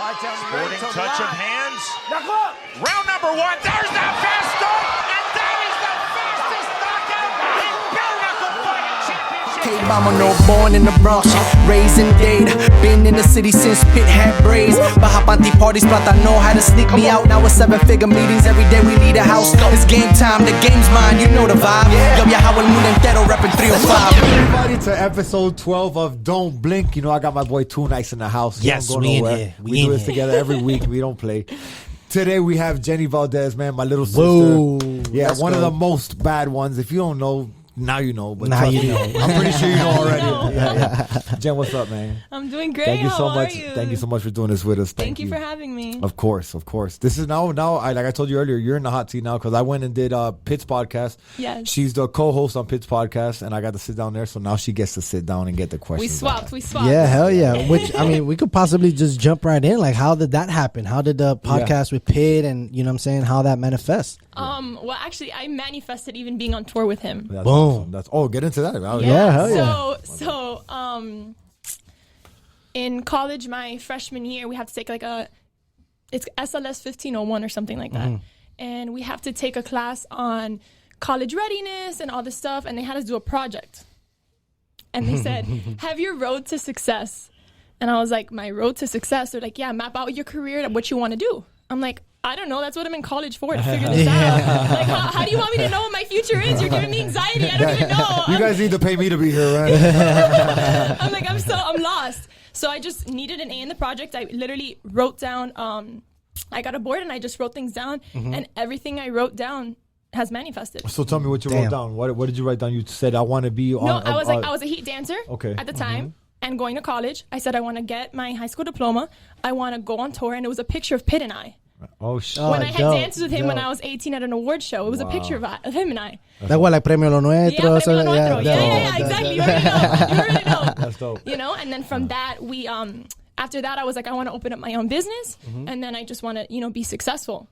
Sporting touch of hands. Round number one. There's that fast start. And that is the fastest knockout in bare knuckle fighting championship. K-Bomber, born in the Bronx, raised in Dade. Been in the city since Pit had braids. Bahapanti parties, plata know how to sneak me out. Now it's 7-figure meetings, every day we lead a house. It's game time, the game's mine, you know the vibe. Yo viajado el mundo entero, reppin' 305. Everybody to episode 12 of Don't Blink. You know I got my boy Too Nice in the house. He Yes, don't go we in nowhere. here. We do this together every week. We don't play. Today we have Jenny Valdes, man, my little sister. Whoa. Yeah, Let's one of go. the most bad ones. If you don't know, now you know. But Now trust you me, know. I'm pretty sure you know already. know. Yeah. Jen, what's up, man? I'm doing great. Thank you so How much. Are you? Thank you so much for doing this with us. Thank you for having me. Of course. This is now. Like I told you earlier, you're in the hot seat now because I went and did Pitt's podcast. Yes. She's the co-host on Pitt's podcast, and I got to sit down there. So now she gets to sit down and get the questions. We swapped. Yeah, hell yeah. Which, I mean, we could possibly just jump right in. Like, how did that happen? How did the podcast with Pitt and, you know what I'm saying, how that manifests? Well, actually, I manifested even being on tour with him. That's Boom. Awesome. Get into that. Yeah, hell yeah. So, in college, my freshman year, we have to take it's SLS 1501 or something like that. And we have to take a class on college readiness and all this stuff. And they had us do a project. And they said, have your road to success. And I was like, my road to success? They're like, yeah, map out your career, what you want to do. I'm like, I don't know. That's what I'm in college for, to figure this out. Like, how do you want me to know what my future is? You're giving me anxiety. I don't even know. You guys need to pay me to be here, right? I'm like, I'm lost. So I just needed an A in the project. I literally wrote down, I got a board and I just wrote things down. And everything I wrote down has manifested. So tell me what you wrote down. What did you write down? You said, I want to be on. No, I was a heat dancer at the time. And going to college, I said I want to get my high school diploma. I want to go on tour. And it was a picture of Pitt and I. Oh, shit. When I had dances with him when I was 18 at an award show. It was a picture of him and I. That was like Premio Lo Nuestro. Yeah, Premio Lo Nuestro. Yeah, exactly. You already know. That's dope. You know, and then from that, we, after that, I was like, I want to open up my own business. And then I just want to, be successful.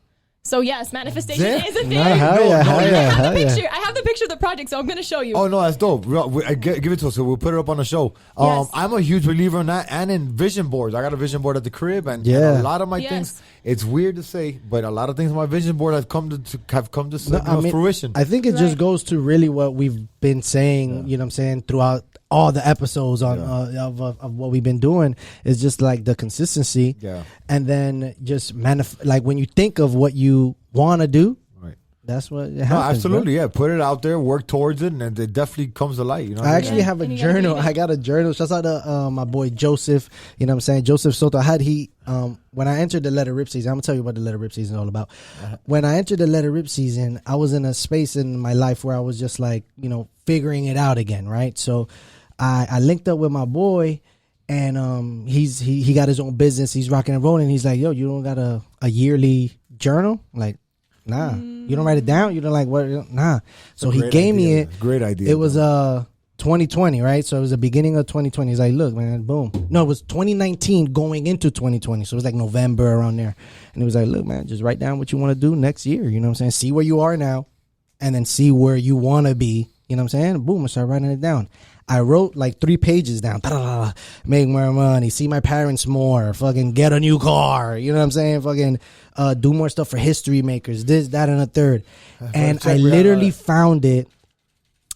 So yes, manifestation is a thing. I have the picture of the project, so I'm going to show you. Oh no, that's dope. Give it to us, so we'll put it up on the show. Yes. I'm a huge believer in that, and in vision boards. I got a vision board at the crib, and a lot of my things. It's weird to say, but a lot of things on my vision board have come to fruition. I think it just goes to really what we've been saying. You know what I'm saying, throughout all the episodes on of what we've been doing is just like the consistency, and then just like when you think of what you want to do, that's what it happens. No, absolutely, bro. put it out there, work towards it, and it definitely comes to light. You know, I actually have a journal. I got a journal. Shout out to my boy Joseph. You know what I'm saying, Joseph Soto. When I entered the Let It Rip season, I'm gonna tell you what the Let It Rip season is all about. When I entered the Let It Rip season, I was in a space in my life where I was just like, figuring it out again, right? So I linked up with my boy, and he got his own business. He's rocking and rolling. He's like, yo, you don't got a yearly journal? I'm like, nah. You don't write it down? You don't like what? Nah. So he gave me it. Great idea. It was 2020, right? So it was the beginning of 2020. He's like, look, man, boom. No, it was 2019 going into 2020. So it was like November around there. And he was like, look, man, just write down what you want to do next year. You know what I'm saying? See where you are now, and then see where you want to be. You know what I'm saying? Boom, I started writing it down. I wrote like 3 pages down. Make more money, see my parents more, fucking get a new car. You know what I'm saying? Fucking do more stuff for history makers, this, that, and a third. And I literally found it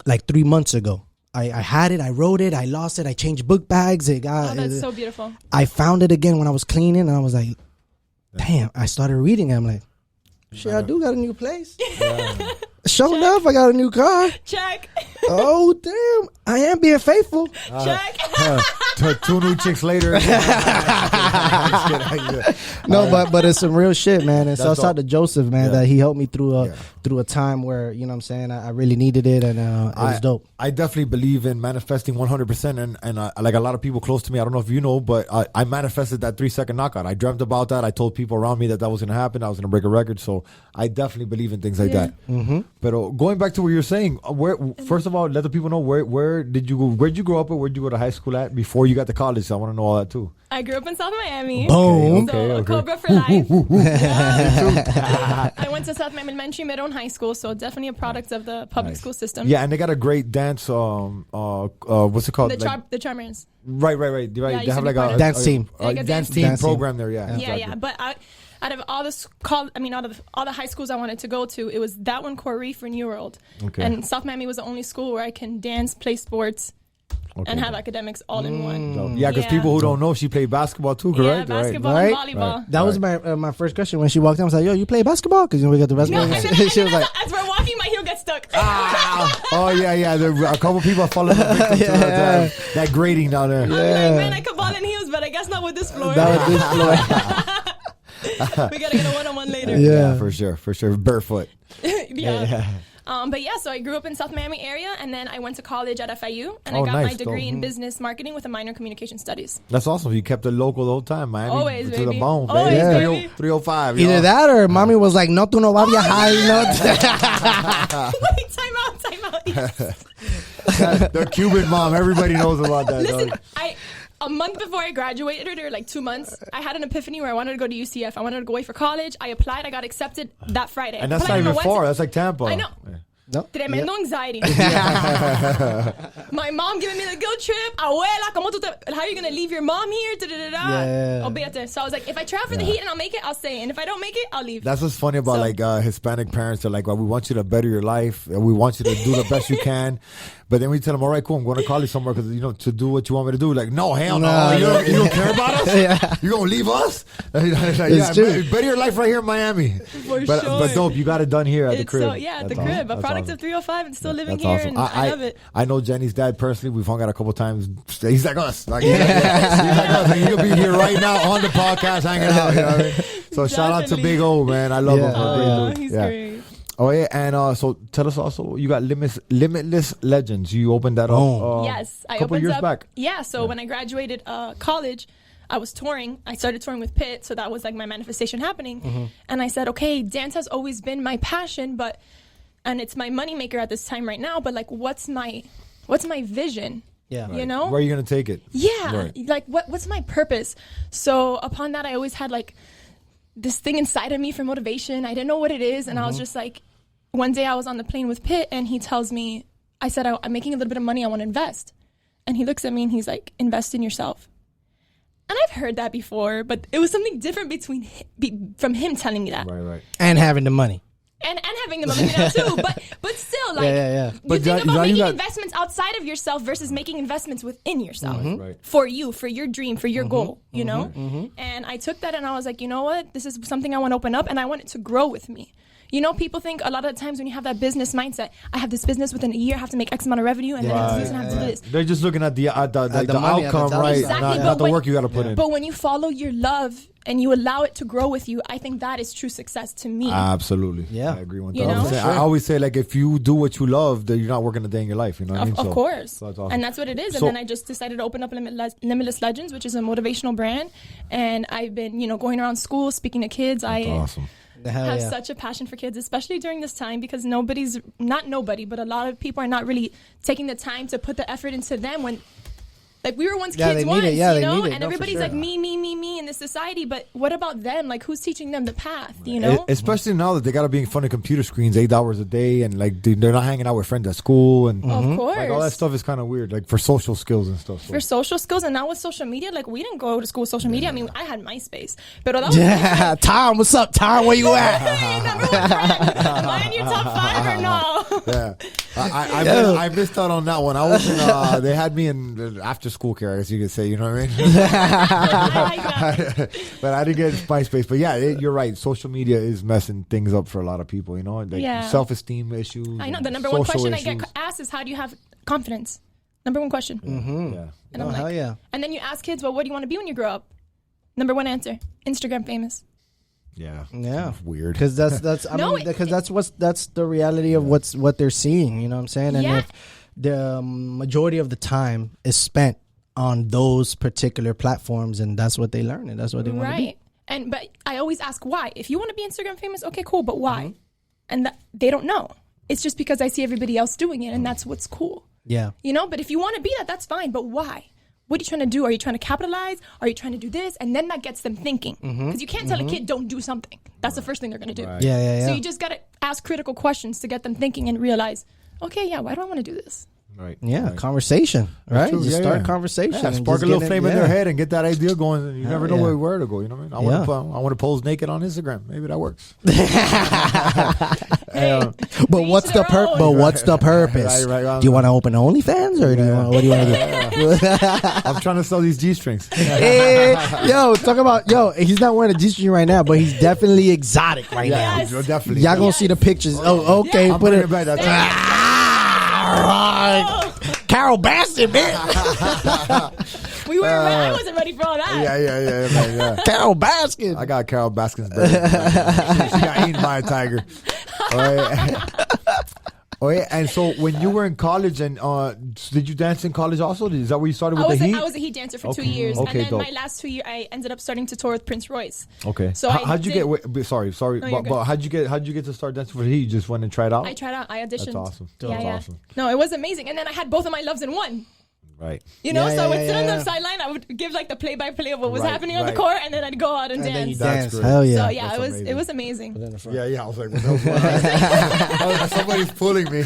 like 3 months ago. I had it, I wrote it, I lost it, I changed book bags. That's so beautiful. I found it again when I was cleaning, and I was like, damn, I started reading it. I'm like, shit, I do got a new place. Yeah. Sure enough, I got a new car. Check. Oh, damn. I am being faithful. Check. 2 new chicks later. No, but it's some real shit, man. And so shout out to Joseph, man, that he helped me through a time where, you know what I'm saying, I really needed it, and it was dope. I definitely believe in manifesting 100%, and like a lot of people close to me, I don't know if you know, but I manifested that 3-second knockout. I dreamt about that. I told people around me that was going to happen. I was going to break a record. So I definitely believe in things like that. But going back to what you're saying, first of all, let the people know where'd you grow up, or where'd you go to high school at before you got to college? So I want to know all that too. I grew up in South Miami. Boom. So Cobra for life. Yeah. I went to South Miami Elementary, middle, and high school, so definitely a product of the public school system. Yeah, and they got a great dance. What's it called? The Charmers. Right. Yeah, They have like a dance team. Dance team program there. Yeah. Yeah. But out of all all the high schools I wanted to go to, it was that one, Core Reef or New World. Okay. And South Miami was the only school where I can dance, play sports, and have academics all in one. Yeah, because people who don't know, she played basketball too, correct? Yeah, basketball Right. and volleyball. Right. That was my first question when she walked in. I was like, "Yo, you play basketball?" Because we got the basketball. No, She was like, as we're walking, my heel gets stuck. Oh yeah. A couple people are falling victim to that grading down there. I'm like, man, I could ball in heels, but I guess not with this floor. We gotta get a one-on-one later. Yeah, for sure. Barefoot. Yeah. But yeah, so I grew up in South Miami area, and then I went to college at FIU, and I got my degree in business marketing with a minor in communication studies. That's awesome. You kept it local the whole time, Miami. Always, to baby. the bone, Always, baby. baby. 305. either that or mommy was like, "No, tú no vas a viajar." Wait, time out. Yes. The Cuban mom. Everybody knows about that. Listen, dog. a month before I graduated, or like 2 months, I had an epiphany where I wanted to go to UCF. I wanted to go away for college. I applied. I got accepted that Friday. And that's not even far. That's like Tampa. I know. Yeah. No. Tremendo anxiety. My mom giving me the guilt trip. Abuela, how are you going to leave your mom here? Yeah. Olvídate. So I was like, if I try for the heat and I'll make it, I'll stay. And if I don't make it, I'll leave. That's what's funny about Hispanic parents. They're like, well, we want you to better your life. And we want you to do the best you can. But then we tell them, all right, cool, I'm going to college somewhere because, to do what you want me to do. Like, no, hell no. You don't care about us? Yeah. You going to leave us? It's true. Better your life right here in Miami. But dope, you got it done here at the crib. At the crib. A product of 305 and still living here. Awesome. And I love it. I know Jenny's dad personally. We've hung out a couple times. He's like us. He's like us. Like, he'll be here right now on the podcast hanging out. You know what I mean? So shout out to Big O, man. I love him. He's great. Oh yeah, and so tell us also, you got Limitless Legends. You opened that up. Yes, I a couple opened years up. back. Yeah, so when I graduated college, I was touring. I started touring with Pitt, so that was like my manifestation happening. And I said, okay, dance has always been my passion, and it's my moneymaker at this time right now. But like, what's my vision? Yeah, you know, where are you gonna take it? Yeah, like what's my purpose? So upon that, I always had like this thing inside of me for motivation. I didn't know what it is, and I was just like, one day I was on the plane with Pitt, and he tells me, I said, I'm making a little bit of money, I want to invest. And he looks at me and he's like, invest in yourself. And I've heard that before, but it was something different from him telling me that. Right. And having the money. And having the money now too, but still, like, you think about making investments outside of yourself versus making investments within yourself for you, for your dream, for your goal, you know? And I took that and I was like, you know what? This is something I want to open up, and I want it to grow with me. You know, people think a lot of the times when you have that business mindset, I have this business within a year, I have to make X amount of revenue, and then I have to do this and I have to do this. They're just looking at the money, outcome, right? Exactly, not the work you got to put in. But when you follow your love and you allow it to grow with you, I think that is true success to me. Absolutely. Yeah. I agree with You that. know? I always say, like, if you do what you love, then you're not working a day in your life. You know what I mean? Of course. So that's awesome. And that's what it is. And then I just decided to open up Limitless Legends, which is a motivational brand. And I've been, going around school, speaking to kids. That's awesome. Have such a passion for kids, especially during this time, because but a lot of people are not really taking the time to put the effort into them when, like, we were once kids once, and everybody's like me in this society, but what about them? Like, who's teaching them the path, you know? Especially now that they got to be in front of computer screens 8 hours a day, and like they're not hanging out with friends at school, and of course, like, all that stuff is kind of weird, like for social skills and stuff. For social skills, and now with social media, like, we didn't go to school with social media. I mean, I had MySpace, but that was Tom, what's up, Tom? Where you at? Hey, number one friend. Am I in your top 5 or no? Yeah, I missed out on that one. I was in, they had me in after school care, I guess you could say. You know what I mean? I like that. But I didn't get MySpace. But yeah, you're right. Social media is messing things up for a lot of people. You know, like self-esteem issues. I know the number one question I get asked is, how do you have confidence? Number one question. Yeah. And I'm like, and then you ask kids, well, what do you want to be when you grow up? Number one answer: Instagram famous. Yeah. Weird. Weird. Because that's the reality of what they're seeing. You know what I'm saying? And if the majority of the time is spent on those particular platforms, and that's what they learn, and that's what they want to be. Right. But I always ask why. If you want to be Instagram famous, okay, cool, but why? And they don't know. it's just because I see everybody else doing it, and that's what's cool. Yeah. You know, but if you want to be that, that's fine. But why? What are you trying to do? Are you trying to capitalize? Are you trying to do this? And then that gets them thinking. Because you can't tell a kid, don't do something. That's the first thing they're going to do. Right. Yeah. So you just got to ask critical questions to get them thinking and realize, okay, yeah, why do I want to do this? Right. Yeah, Right. conversation, right? True. Just Yeah, start yeah. conversation. Yeah, and spark just a little get it- flame in yeah. their head and get that idea going. And you never know yeah. where to go. You know what I mean? I want to pose naked on Instagram. Maybe that works. But each what's their the own. But what's the purpose? Right. Do you want to open OnlyFans or do you want? What do you want to do? I'm trying to sell these G-strings. Hey, yo, talk about he's not wearing a G-string right now, but he's definitely exotic right now. Yes. Definitely. Y'all gonna see the pictures. Oh, okay. Yeah. I'm Put putting it it back. That's Carol Baskin, man. We were. I wasn't ready for all that. Yeah, man, yeah. Carol Baskin. I got Carol Baskin's birthday. She got eaten by a tiger. All right. Oh yeah, and so when you were in college, and did you dance in college also? Is that where you started with the Heat? I was a Heat dancer for 2 Okay. years, Okay, and then dope. my last 2 years, I ended up starting to tour with Prince Royce. Okay. So how'd you get? Sorry, you're but how'd you get to start dancing for the Heat? You just went and tried out. I tried out. I auditioned. That's awesome. Yeah, That's yeah. awesome. No, it was amazing, and then I had both of my loves in one. Right. You know, Yeah, so I would yeah, sit on yeah. the sideline. I would give like the play-by-play of what was Right, happening on the right. court, and then I'd go out and And then you dance. That's dance. great. Hell yeah. So yeah, That's it was amazing. Yeah. I was like, what the hell? Somebody's pulling me.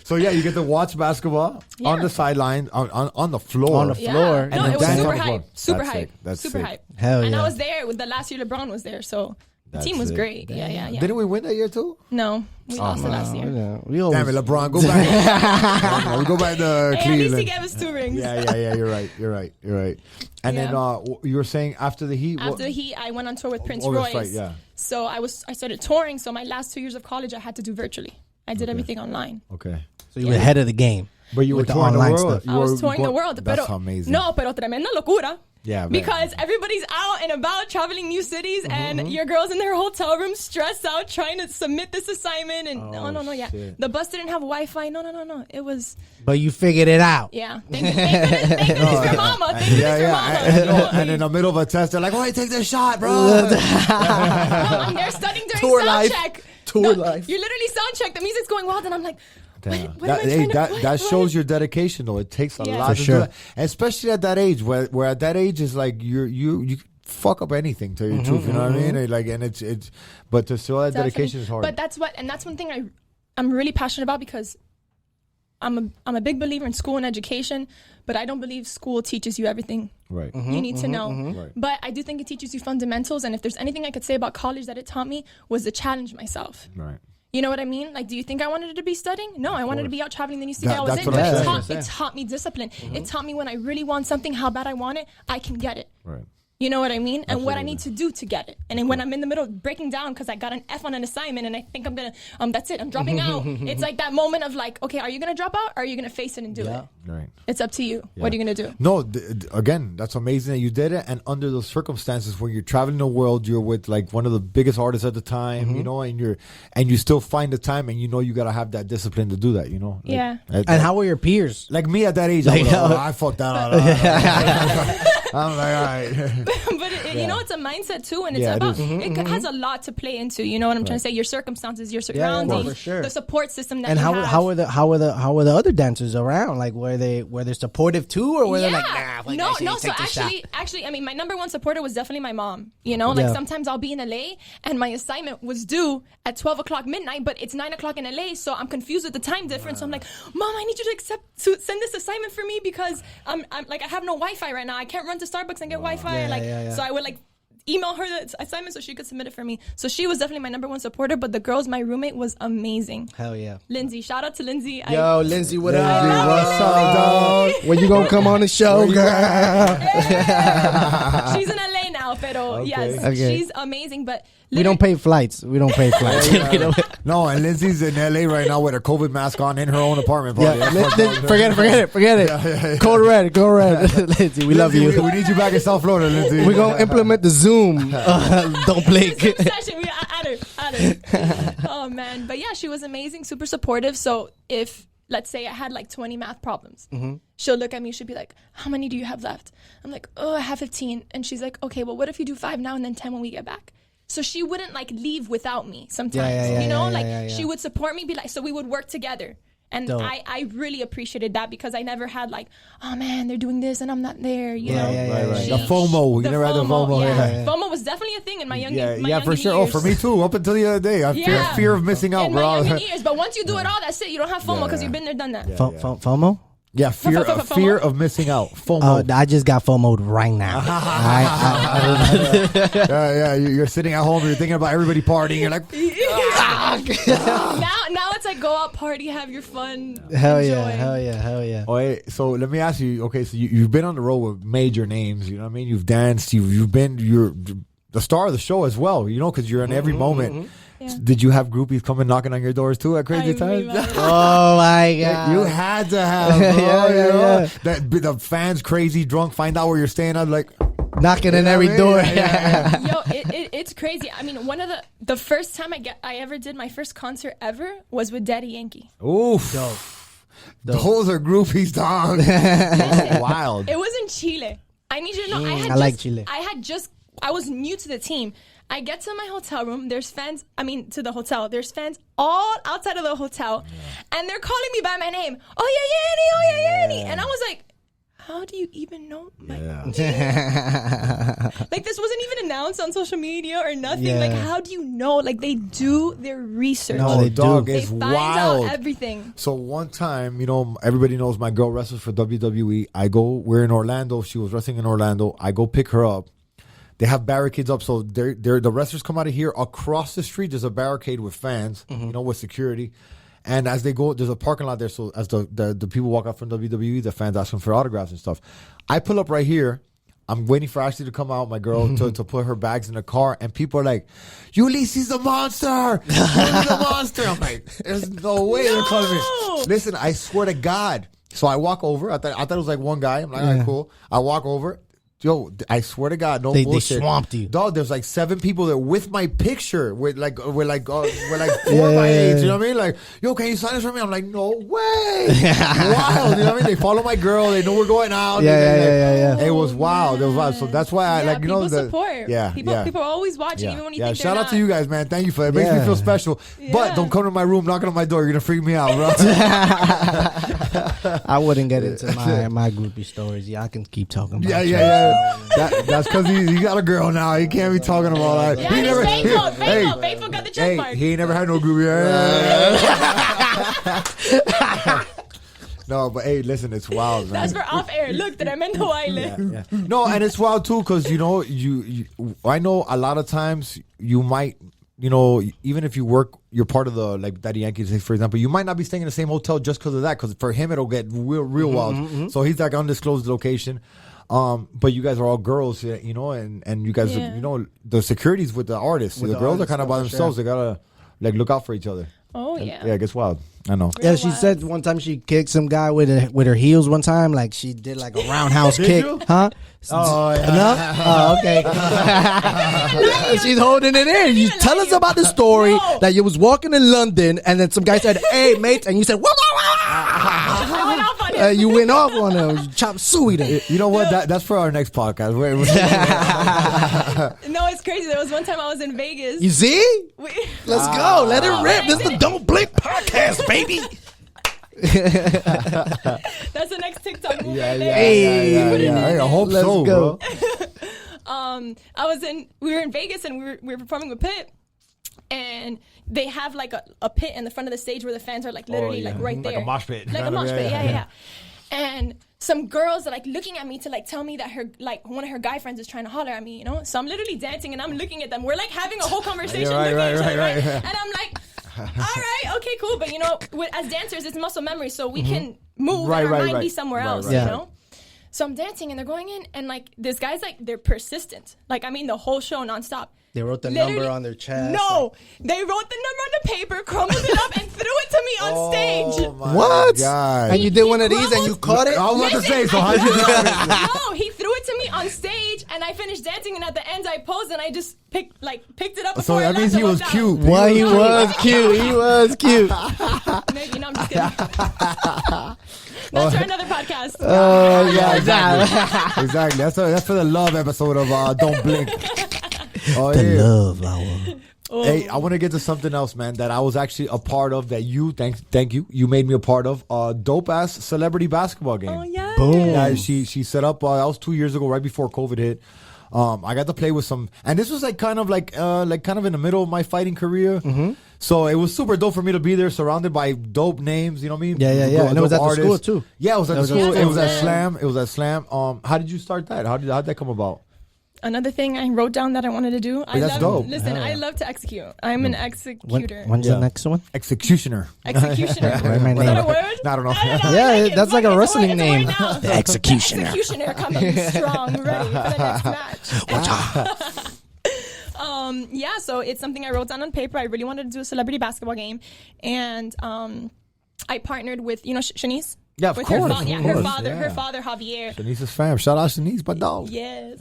So yeah, you get to watch basketball on Yeah. the sideline, on the floor. On the floor. Yeah. And No, then it was dance super on the floor. hype. Super That's hype. sick. That's super sick. hype. Hell And yeah. I was there with the last year LeBron was there, so the That's team was sick. great. Yeah. Didn't we win that year too? No, we lost it last year. Yeah, we always, Damn it, LeBron, go back. We go back to Hey, at least he Cleveland. gave us 2 rings. Yeah. You're right. And Yeah. then you were saying after the Heat. After the Heat, I went on tour with Prince oh, Royce. that's right, yeah. So I started touring. So my last 2 years of college, I had to do virtually. I did everything online. Okay. So you were ahead of the game. But you were With the touring the online world. stuff. I was touring the world. That's pero, amazing. No, pero tremenda locura. Yeah, man. Because everybody's out and about traveling new cities, and your girl's in their hotel room stressed out trying to submit this assignment. And no, yeah. shit. The bus didn't have Wi-Fi. No. It was, But you figured it out. yeah. Thank goodness for mama. Thank goodness for mama. And in the middle of a test, they're like, "Oh, hey, take this shot, bro." No, I'm there studying during Tour sound life. check. Tour life. You're literally sound check. The music's going wild, and I'm like, Damn. what am I trying to- That what? shows your dedication, though. It takes a Yeah. lot For to sure. do that. And especially at that age, where at that age is like you fuck up anything. Tell you the truth, you know what I mean? And like, and it's, but to show that dedication is hard. But that's one thing I'm really passionate about, because I'm a big believer in school and education, but I don't believe school teaches you everything right. you need to know. Right. But I do think it teaches you fundamentals, and if there's anything I could say about college that it taught me, was to challenge myself. Right. You know what I mean? Like, do you think I wanted to be studying? No, I wanted to be out traveling the new city I was that's in. what I'm But saying. it taught me discipline. It taught me when I really want something, how bad I want it, I can get it. Right. You know what I mean? And what I need to do to get it. And then when I'm in the middle of breaking down because I got an F on an assignment and I think I'm going to, that's it, I'm dropping out. It's like that moment of like, okay, are you going to drop out or are you going to face it and do it? Right. It's up to you. What are you going to do? No, again, that's amazing that you did it. And under those circumstances, when you're traveling the world, you're with like one of the biggest artists at the time, you know, and you still find the time, and you know you gotta have that discipline to do that, you know. Like, Yeah. And how were your peers? Like me at that age, I fucked that up. I'm like, all right. But you know, it's a mindset too, and it's Yeah, it about is. it has a lot to play into. You know what I'm trying to say? Your circumstances, your yeah, surroundings, for sure. the support system that And you how have. how were the other dancers around? Like were they supportive too, or were they like, nah, fuck no, that shit, no. So take this shot? actually, I mean, my number one supporter was definitely my mom. You know, like Yeah. sometimes I'll be in LA and my assignment was due at 12 o'clock midnight, but it's 9 o'clock in LA, so I'm confused with the time difference. So I'm like, Mom, I need you to send this assignment for me because I'm like I have no Wi-Fi right now. I can't run to Starbucks and get Wi-Fi. Yeah. So I would like email her the assignment so she could submit it for me. So she was definitely my number one supporter, but the girls, my roommate was amazing. Hell yeah. Lindsay, shout out to Lindsay. Yo, Lindsay, what up? love What's up, dog? When you gonna come on the show, girl? She's in LA now, pero yes, Okay. she's amazing. But We don't pay flights. We don't pay flights. We don't- No, and Lindsay's in LA right now with her COVID mask on in her own apartment. Yeah, forget it. Code red. Lindsay, we love you. We need you back in South Florida, Lindsay. We're gonna implement the Zoom. Don't blink. Zoom session, we add her. Oh man, but yeah, she was amazing, super supportive. So if let's say I had like 20 math problems, she'll look at me, she'll be like, "How many do you have left?" I'm like, "Oh, I have 15," and she's like, "Okay, well, what if you do 5 now and then 10 when we get back?" So she wouldn't like leave without me sometimes, she would support me, be like, so we would work together. And I really appreciated that because I never had like, oh man, they're doing this and I'm not there. You know? Right. The FOMO. You never had the FOMO. Yeah. FOMO was definitely a thing in my young for sure. years. Oh, for me too. Up until the other day, I fear of missing out, in bro. my younger years. But once you do it all, that's it. You don't have FOMO because you've been there, done that. FOMO? Yeah, fear of missing out. FOMO. I just got FOMO'd right now. You're sitting at home. You're thinking about everybody partying. You're like, now it's like go out, party, have your fun. Hell enjoy. yeah. Oh, hey, so let me ask you. Okay, so you've been on the road with major names. You know what I mean? You've danced. You're the star of the show as well. You know, because you're in every moment. Yeah. Did you have groupies coming knocking on your doors too at crazy times? Oh my god! You had to have, the fans crazy drunk find out where you're staying. I'm like knocking on every door. Yo, it's crazy. I mean, one of the first time I ever did my first concert ever was with Daddy Yankee. Oof. Dope. Those are groupies, dog. Wild. It was in Chile. I need you to know. I like Chile. I was new to the team. I get to my hotel room. There's fans. To the hotel. There's fans all outside of the hotel, and they're calling me by my name. Oh yeah, Yanni. And I was like, how do you even know my name? Like, this wasn't even announced on social media or nothing. Yeah. Like, how do you know? Like, they do their research. No, they dog, do. They it's find wild. out everything. So one time, everybody knows my girl wrestles for WWE. We're in Orlando. She was wrestling in Orlando. I go pick her up. They have barricades up, so the wrestlers come out of here. Across the street, there's a barricade with fans, with security. And as they go, there's a parking lot there. So as the people walk out from WWE, the fans ask them for autographs and stuff. I pull up right here. I'm waiting for Ashley to come out, my girl, to put her bags in the car. And people are like, Ulysses the Monster! Ulysses the Monster! I'm like, there's no way they're calling me. Listen, I swear to God. So I walk over. I thought it was like one guy. I'm like, all right, cool. I walk over. Yo, I swear to God, no bullshit. They swamped you. Dog, there's like 7 people there with my picture. We're like 4 my age. You know what I mean? Like, yo, can you sign this for me? I'm like, no way. Wild. You know what I mean? They follow my girl. They know we're going out. Yeah. It was wild. It was wild. So that's why I people support. People are always watching, even when you think they're shout not. out to you guys, man. Thank you for it. It makes me feel special. But don't come to my room knocking on my door. You're gonna freak me out, bro. I wouldn't get into my groupie stories. Yeah, I can keep talking about That's because he got a girl now. He can't be talking about that. Yeah, faithful got the check mark. He ain't never had no groupie. No, but hey, listen, it's wild, man. That's for off air. Look, tremendo baile. No, and it's wild too because you I know a lot of times you might. Even if you're part of the, like, Daddy Yankees, for example, you might not be staying in the same hotel just because of that, because for him, it'll get real wild. So he's like undisclosed location. But you guys are all girls, and you guys, the security's with the artists. The girls are kind of by themselves. They gotta, like, look out for each other. Oh, yeah. Yeah, it gets wild. I know. Yeah, she said one time she kicked some guy with her heels one time. Like, she did like a roundhouse kick. You? Huh? Oh, yeah. No? Oh, okay. She's holding it in. You tell us about the story that you was walking in London and then some guy said, hey, mate. And you said, wah, wah, wah. You went off on him. You chopped suey. You know what? That's for our next podcast. No, it's crazy. There was one time I was in Vegas. You see? Let's go. Let it rip. This is the Don't Blink podcast, baby. That's the next TikTok move. I hope Let's so, go. Bro. We were in Vegas and we were performing with Pitt, and they have like a pit in the front of the stage where the fans are like literally like right there, like a mosh pit, like a mosh pit. Yeah. And some girls are like looking at me to like tell me that one of her guy friends is trying to holler at me, So I'm literally dancing and I'm looking at them. We're like having a whole conversation, right. And I'm like, all right, okay, cool. But as dancers, it's muscle memory, so we can move and our mind be somewhere else, So I'm dancing and they're going in, and like this guy's like, they're persistent. Like, the whole show nonstop. They wrote the number on their chest. No, they wrote the number on the paper, crumbled it up, and threw it to me on stage. What? God. And you did one of these and you caught it? I was about to say, so how'd you do that? No, he threw it to me on stage, and I finished dancing, and at the end I posed, and I just picked it up. So that means he was cute. Well, he was cute. He was cute. Maybe, no, I'm just kidding. That's for another podcast. Oh, yeah, exactly. Exactly. That's for the love episode of Don't Blink. Oh, The yeah. love hour. Hey, I want to get to something else, man, that I was actually a part of that you, thank you, you made me a part of. A dope-ass celebrity basketball game. Oh, yeah. Boom. Yeah, she set up, that was 2 years ago, right before COVID hit. I got to play with some, and this was kind of in the middle of my fighting career. Mm-hmm. So it was super dope for me to be there, surrounded by dope names. You know what I mean? Yeah. And it was at the school too. Yeah, it was at the school. awesome. It was at Slam. It was at Slam. How did you start that? How'd that come about? Another thing I wrote down that I wanted to do. That's dope. Listen, I love to execute. I'm an executor. When's the next one? Executioner. Executioner. Write my Is name. that a word? I don't know. Yeah, that's like a wrestling name. The Executioner. Executioner coming strong, ready for the next match. Yeah, so it's something I wrote down on paper. I really wanted to do a celebrity basketball game, and I partnered with Shanice. Yeah, of with course. her father Javier. Shanice's fam. Shout out Shanice, my dog. Yes.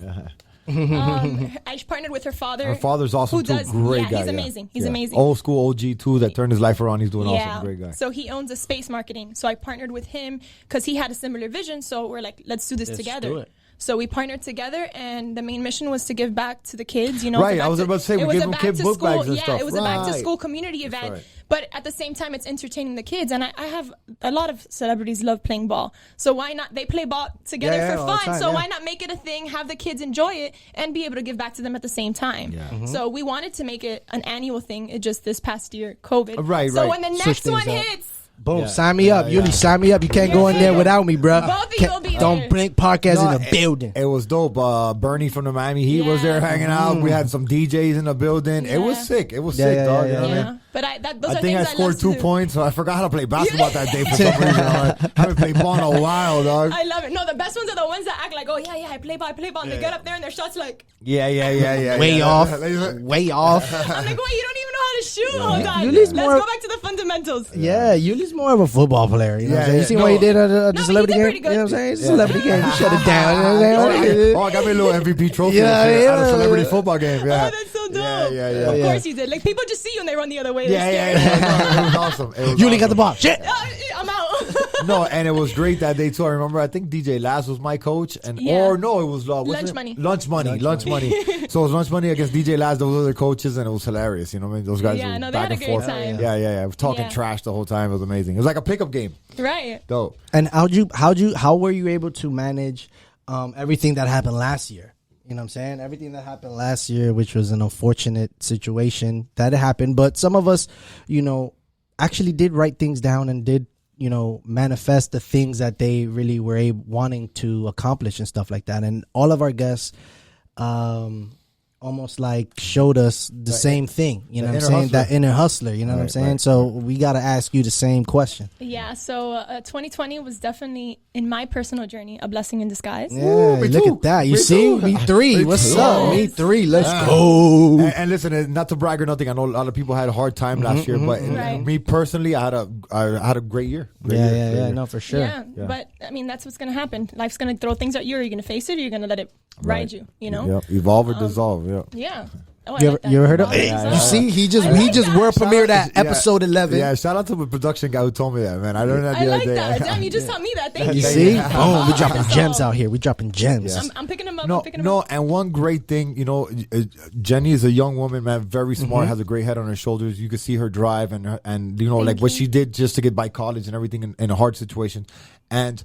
I partnered with her father. Her father's awesome too. Great guy. He's amazing. He's amazing. Old school OG too. That turned his life around. He's doing awesome. Great guy. So he owns a space marketing. So I partnered with him because he had a similar vision. So we're like, let's do this together. do it. So we partnered together, and the main mission was to give back to the kids. Right, I was about to say, we give them kid book bags and stuff. Yeah, it was a back to Right. school community event. right. But at the same time, it's entertaining the kids. And I have a lot of celebrities love playing ball. So why not? They play ball together Yeah, for all the fun. time, So yeah. why not make it a thing, have the kids enjoy it, and be able to give back to them at the same time? Yeah. So we wanted to make it an annual thing. It just this past year, COVID. Right, So right. when the Switch next things one up. hits, Boom. Yeah. Sign me up. Yeah. Uly, sign me up. You can't go in there without me, bro. Both of you will be there. Don't blink podcast No, in the building. It was dope. Bernie from the Miami Heat was there Yeah. hanging out. We had some DJs in the building. It was Yeah. sick. It was Yeah, sick, yeah, dog. yeah, You know what I yeah. mean? But those I are think I things scored love 2 to do. points, so I forgot how to play basketball that day for some reason. I haven't played ball in a while, dog. I love it. No, the best ones are the ones that act like, oh yeah, I play ball, and they get up there and their shots like, Yeah. Way off. Way off. I'm like, wait, you don't even know how to shoot. Hold on, Uly's let's more- go back to the fundamentals. Yeah, Uly's more of a football player. You know what I'm saying? You see what he did at the but celebrity he game? did pretty You know what I'm good. saying? It's a celebrity game. He shut it down. You know what I'm saying? I got me a little MVP trophy Yeah, at yeah. a celebrity football game. Yeah. Oh, that's so dope. Yeah. Of course you did. Like people just see you and they run the other way. Yeah. They're It was awesome. It was Uly awesome. got the ball. Shit. scared. I'm out. No, and it was great that day too. I remember. I think DJ Laz was my coach, and Yeah. or no, it was Lunch Money. Lunch money. So it was Lunch Money against DJ Laz. Those other coaches, and it was hilarious. You know what I mean? Those guys Yeah, were no, they back had a and great forth. time. Yeah. I was talking Yeah. trash the whole time. It was amazing. It was like a pickup game. Right. Dope. And how were you able to manage everything that happened last year? You know what I'm saying? Everything that happened last year, which was an unfortunate situation that happened, but some of us, actually did write things down and did, manifest the things that they really were wanting to accomplish and stuff like that. And all of our guests almost like showed us the same thing, you know what I'm inner saying? hustler. That inner hustler, you know what I'm Right, saying? right, So we got to ask you the same question. Yeah. So 2020 was definitely in my personal journey a blessing in disguise. Yeah, me look too. at that. You Me see? too. Me three. Me What's too. up? Me three. Let's go. And listen, not to brag or nothing. I know a lot of people had a hard time last year, but Right. me personally, I had a great year. Great Yeah, year, yeah, great yeah. year. No, for sure. Yeah, but I mean that's what's gonna happen. Life's gonna throw things at you. Are you gonna face it, or you're gonna let it ride you? You know? Yep. Evolve or dissolve. Yeah. Yeah. Oh, You ever heard of? Yeah, You see, he just that. world premiered at Yeah. episode 11. Yeah, shout out to the production guy who told me that, man. I learned that I the like other day. that. Damn, you just taught me that. Thank You you. see? Yeah. Boom, we dropping gems out here. We dropping gems. Yeah. I'm picking them up. No, I'm picking them no, up. and one great thing, Jenny is a young woman, man, very smart, has a great head on her shoulders. You can see her drive and like what she did just to get by college and everything in a hard situation. And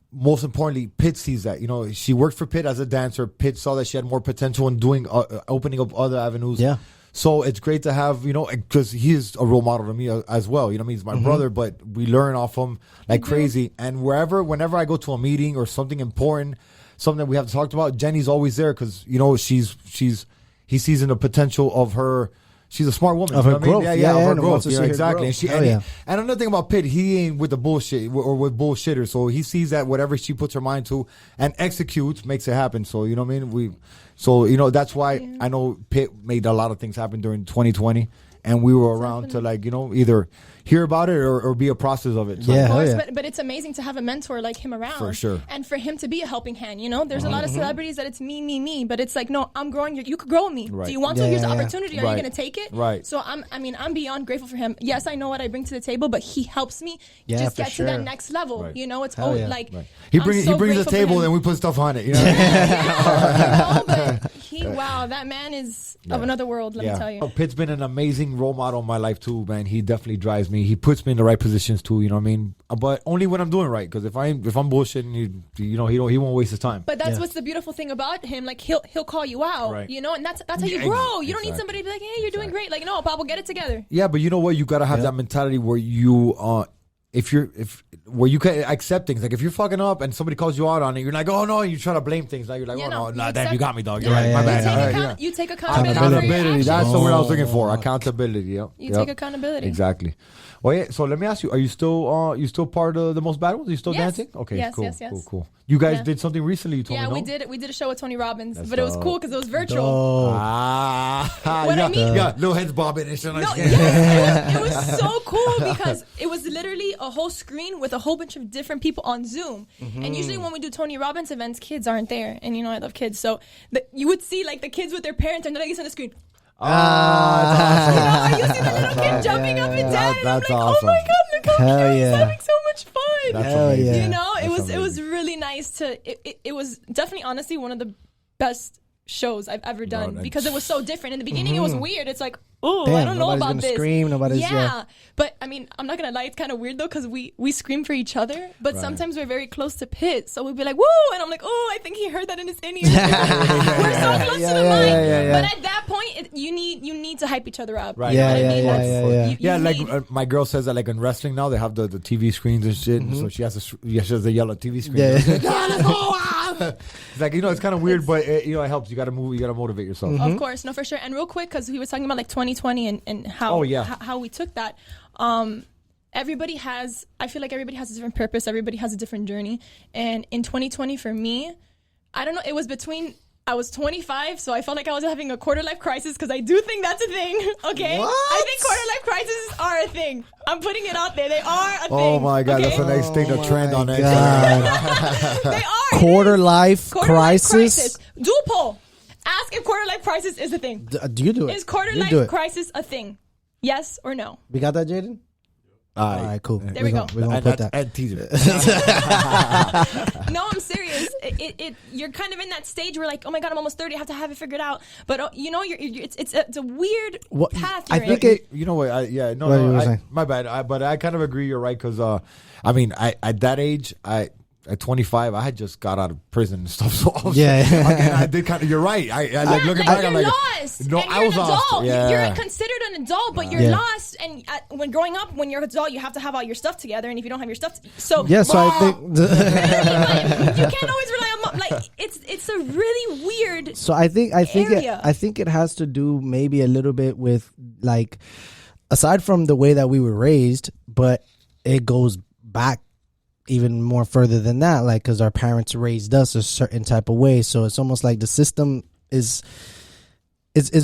most importantly, Pitt sees that. She worked for Pitt as a dancer. Pitt saw that she had more potential in doing opening up other avenues. Yeah. So it's great to have, because he is a role model to me as well. He's my brother, but we learn off him like crazy. And whenever I go to a meeting or something important, something that we have to talk about, Jenny's always there because, he sees in the potential of her. She's a smart woman. Of you her know what I mean? growth. Yeah, of her and growth. wants to see her Exactly. growth. And another thing about Pitt, he ain't with the bullshit or with bullshitters. So he sees that whatever she puts her mind to and executes makes it happen. So, you know what I mean? That's why I know Pitt made a lot of things happen during 2020. And we were around to either hear about it or be a process of it. So, Yeah. Of course, yeah. but it's amazing to have a mentor like him around. For sure. And for him to be a helping hand, There's a lot of celebrities that it's me, but it's like, no, I'm growing. You could grow with me. Right. Do you want to? Yeah, Here's the yeah, yeah. opportunity. Are Right. you going to take it? Right. So I'm beyond grateful for him. Yes, I know what I bring to the table, but he helps me Yeah, just for get sure. to that next level. Right. It's Hell yeah. like He I'm brings so the grateful for table him. and we put stuff on it. You know what I mean? But wow, that man is of another world. Let me tell you. Pitt's been an amazing role model in my life too, man. He definitely drives me. He puts me in the right positions too. You know what I mean? But only when I'm doing right. Because if I'm bullshitting, he won't waste his time. But that's what's the beautiful thing about him. Like he'll call you out, right. you know, and that's how you grow. You don't need somebody to be like, hey, you're doing great. Like, no, Pop, we'll get it together. Yeah, but you know what? You gotta have that mentality where you where you can accept things. Like if you're fucking up and somebody calls you out on it, you're like, oh no, you try to blame things. Like you're like, damn, you got me, dog. You're right, my bad. You take accountability. Accountability. That's the word I was looking for. Accountability. Yep. You take accountability. Exactly. Well, yeah. So let me ask you: are you still part of the Most Bad Ones? Are you still dancing? Okay. Yes, cool. yes. Cool. You guys did something recently. You told me. Yeah, no? we did. We did a show with Tony Robbins, but it was cool because it was virtual. What I mean, little heads bobbing and shit. No, it was so cool because it was literally a whole screen with a whole bunch of different people on Zoom. And usually when we do Tony Robbins events, kids aren't there, and you know I love kids, so you would see like the kids with their parents and they're like on the screen. That's awesome. You see the little kid jumping up and down, and I'm like, awesome. oh my god, look how cute! He's having so much fun. That's amazing. You know, it was really nice to. It was definitely, honestly, one of the best shows I've ever done because it was so different. In the beginning, it was weird. It's like, oh, I don't know about gonna this. Scream, nobody's but I mean, I'm not gonna lie, it's kind of weird though because we scream for each other, but sometimes we're very close to Pitt, so we'd be like, woo, and I'm like, oh, I think he heard that in his in-ears. We're so close to the mic, but at that point, you need to hype each other up. Right. Yeah. My girl says that like in wrestling now they have the TV screens and shit, and so she has the yellow TV screen. Let's go! It's like, it's kind of weird, but it helps. You got to move. You got to motivate yourself. Of course, no, for sure. And real quick, because he was talking about like 2020 and how how we took that. Everybody has. I feel like everybody has a different purpose. Everybody has a different journey. And in 2020, for me, I don't know. It was between. I was 25, so I felt like I was having a quarter-life crisis because I do think that's a thing, okay? What? I think quarter-life crises are a thing. I'm putting it out there. They are a thing. Oh, my God. Okay? That's the next thing to trend on X. They are. Quarter-life crisis? Do a poll. Ask if quarter-life crisis is a thing. Do you do it? Is quarter-life crisis a thing? Yes or no? We got that, Jaden? All right, cool. There we go. We're going to put that. And teaser. No, I'm serious. You're kind of in that stage where like, oh my God, I'm almost 30. I have to have it figured out. But it's a weird path you're in. You know what? My bad. But I kind of agree. You're right because at that age, at 25, I had just got out of prison and stuff. So I did kind of. You're right. I like looking back. You're I'm like, lost. no, and I was you're an adult. lost. Yeah. You're considered an adult, but you're lost. And when growing up, when you're an adult, you have to have all your stuff together. And if you don't have your stuff, so I think you can't always rely on like it's a really weird. So I think it has to do maybe a little bit with like aside from the way that we were raised, but it goes back even more further than that, like because our parents raised us a certain type of way, so it's almost like the system is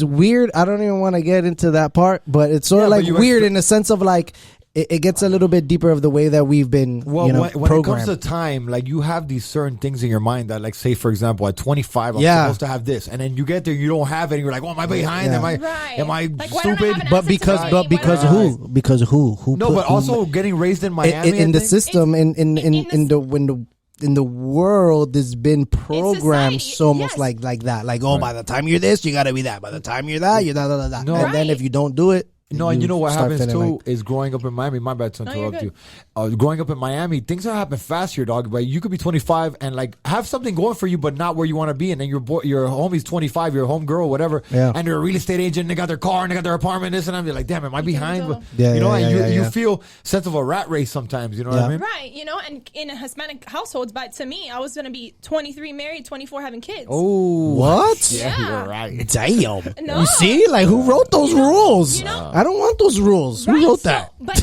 weird. I don't even want to get into that part, but it's sort of like weird in the sense of like it gets a little bit deeper of the way that we've been when programmed. It comes to time, like you have these certain things in your mind that like say for example at 25 I'm supposed to have this, and then you get there you don't have it and you're like, oh, am I behind? Am I like, stupid? But because who no, but also getting raised in Miami in the system in the world has been programmed so much like that. Like, by the time you're this, you gotta be that. By the time you're that, you're that. No. And then if you don't do it, no, and you know what happens too is growing up in Miami. My bad to interrupt you. Growing up in Miami, things are happening fast here, dog. But you could be 25 and like have something going for you, but not where you want to be. And then your homie's 25, your homegirl, whatever, and they're a real estate agent. And they got their car and they got their apartment. This and I'm like, damn, am I behind? But, you feel sense of a rat race sometimes. You know what I mean? Right. You know, and in a Hispanic households, but to me, I was gonna be 23 married, 24 having kids. Oh, what? Yeah, you're right. Damn. No. You see, like who wrote those rules? You know, I don't want those rules. Right, who wrote that? But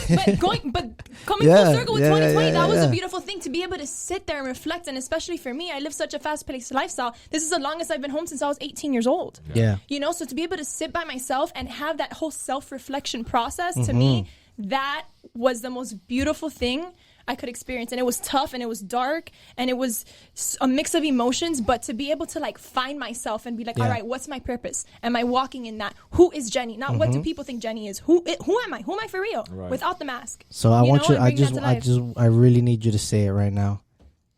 coming full circle with 2020, that was a beautiful thing to be able to sit there and reflect. And especially for me, I live such a fast-paced lifestyle. This is the longest I've been home since I was 18 years old. Yeah. You know, so to be able to sit by myself and have that whole self-reflection process, to me, that was the most beautiful thing I could experience. And it was tough and it was dark and it was a mix of emotions, but to be able to like find myself and be like, all right, what's my purpose? Am I walking in that? Who is Jenny? Not what do people think Jenny is? Who am I? Who am I for real? Right. Without the mask. So I want you, I really need you to say it right now.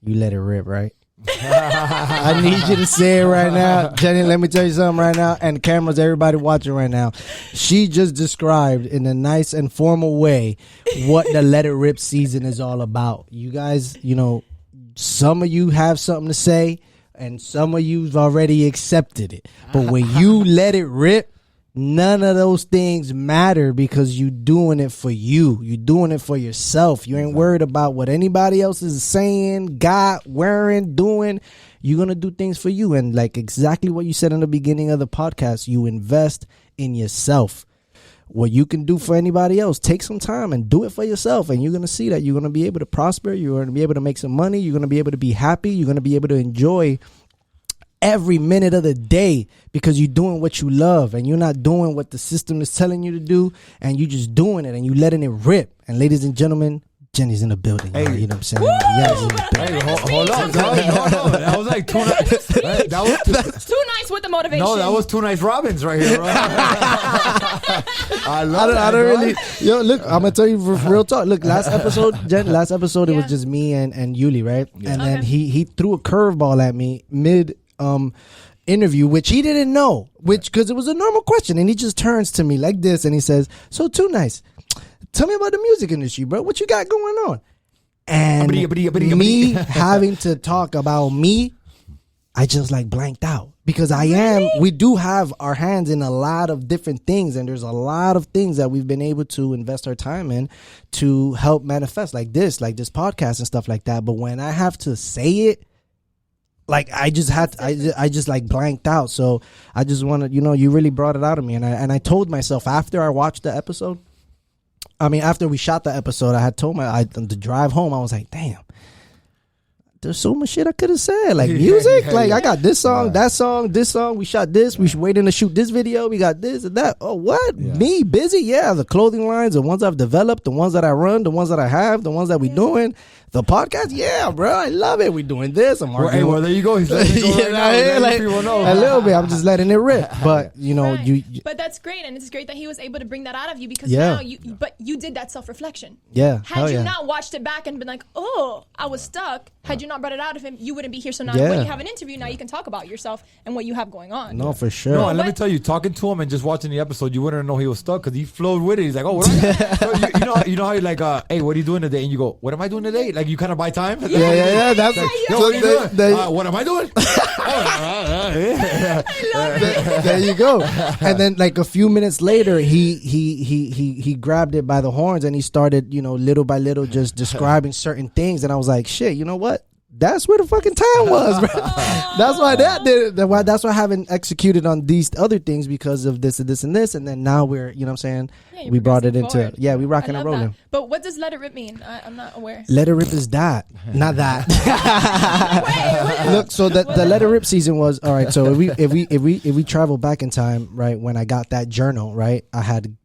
You let it rip, right? I need you to say it right now. Jenny, let me tell you something right now. And cameras, everybody watching right now. She just described in a nice and formal way what the Let It Rip season is all about. You guys, you know, some of you have something to say and some of you've already accepted it. But when you let it rip, none of those things matter because you doing it for you. You're doing it for yourself. You ain't worried about what anybody else is saying, got, wearing, doing. You're going to do things for you. And like exactly what you said in the beginning of the podcast, you invest in yourself. What you can do for anybody else, take some time and do it for yourself. And you're going to see that you're going to be able to prosper. You're going to be able to make some money. You're going to be able to be happy. You're going to be able to enjoy every minute of the day because you're doing what you love and you're not doing what the system is telling you to do, and you just doing it and you letting it rip. And ladies and gentlemen, Jenny's in the building. Hey, you know what I'm saying? Yes, hey, hold on. No, that was like too nice. That's too nice with the motivation. No, that was too nice Robins right here, bro. I don't really. Yo, look, I'm gonna tell you for real talk. Look, last episode, it was just me and Uly, right? Yeah. And then he threw a curveball at me mid interview, which he didn't know, because it was a normal question, and he just turns to me like this and he says, "So Too Nice, tell me about the music industry, bro. What you got going on?" And me having to talk about me, I just like blanked out because we do have our hands in a lot of different things, and there's a lot of things that we've been able to invest our time in to help manifest, like this podcast and stuff like that. But when I have to say it, like I just like blanked out. So I just want to, you really brought it out of me, and I told myself after I watched the episode. After we shot the episode, I had told the drive home, I was like, damn, there's so much shit I could have said. Like music, I got this song, that song, this song, we shot this, we waiting to shoot this video, we got this and that. Oh, what? Yeah. Me, busy? Yeah, the clothing lines, the ones I've developed, the ones that I run, the ones that I have, the ones that we doing. The podcast, yeah, bro, I love it. We doing this. I'm arguing. Well, there you go. He's letting it go right now. A little bit. I'm just letting it rip. But But that's great, and it's great that he was able to bring that out of you because now you did that self-reflection. Yeah. Had you not watched it back and been like, oh, I was stuck. Had you not brought it out of him, you wouldn't be here. So now when you have an interview, now you can talk about yourself and what you have going on. No, for sure. No, and let me tell you, talking to him and just watching the episode, you wouldn't know he was stuck because he flowed with it. He's like, oh, what you know how you're like, hey, what are you doing today? And you go, what am I doing today? Like you kind of buy time. Yeah. That's what am I doing? There you go. And then like a few minutes later, he grabbed it by the horns and he started, little by little, just describing certain things. And I was like, shit, you know what? That's where the fucking time was, bro. That's why that's why I haven't executed on these other things because of this and this and this. And then now we're, you know what I'm saying? Yeah, we brought it into, we rocking and rolling. That. But what does let it rip mean? I'm not aware. Let it rip is that, not that. Look, so the let it rip season was, all right. So if we travel back in time, right, when I got that journal, right, I had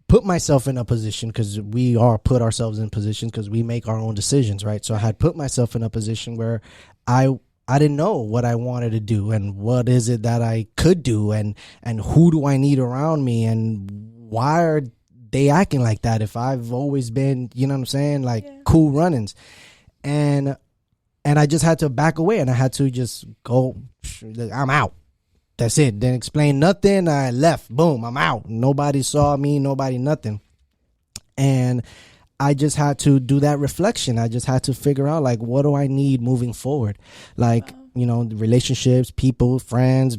put myself in a position, because we are put ourselves in positions because we make our own decisions, right? So I had put myself in a position where I didn't know what I wanted to do and what is it that I could do and who do I need around me and why are they acting like that if I've always been, you know what I'm saying, like cool runnings. And I just had to back away and I had to just go, I'm out. That's it. Didn't explain nothing. I left. Boom. I'm out. Nobody saw me. Nobody nothing. And I just had to do that reflection. I just had to figure out, like, what do I need moving forward? Like, relationships, people, friends,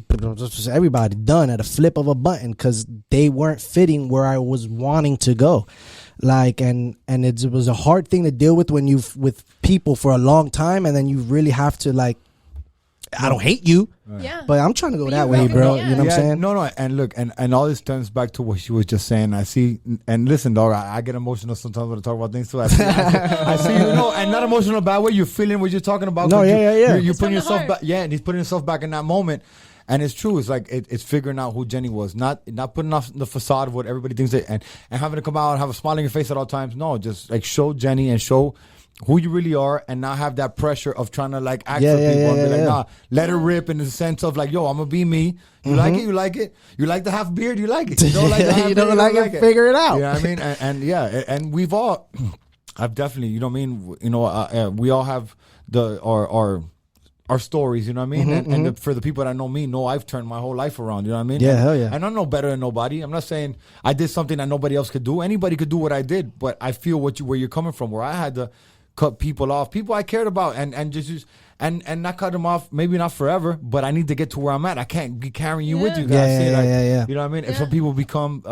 everybody done at a flip of a button because they weren't fitting where I was wanting to go. Like, and it was a hard thing to deal with when you've with people for a long time. And then you really have to, like, I don't hate you, but I'm trying to go that way, bro. You know what I'm saying? No, and look, and all this stems back to what she was just saying. I see, and listen, dog, I get emotional sometimes when I talk about things too. I see, and not emotional bad way. You're feeling what you're talking about. No, yeah. You're putting yourself back, and he's putting himself back in that moment. And it's true. It's like it's figuring out who Jenny was, not putting off the facade of what everybody thinks, and having to come out and have a smile on your face at all times. No, just like show Jenny and show who you really are, and not have that pressure of trying to like act for people and be like, nah, let her rip in the sense of like, yo, I'm gonna be me. You like it, you like it. You like the half beard, you like it. You don't like the half you don't like it, figure it out. You know what I mean? And we've all, I've definitely, you know what I mean? You know, we all have our stories, you know what I mean? And for the people that know me, I've turned my whole life around, you know what I mean? Yeah, and, hell yeah. And I'm no better than nobody. I'm not saying I did something that nobody else could do. Anybody could do what I did, but I feel where you're coming from, where I had to cut people off, people I cared about, and just and not cut them off, maybe not forever, but I need to get to where I'm at. I can't be carrying you with you guys. Yeah. You know what I mean? If some people become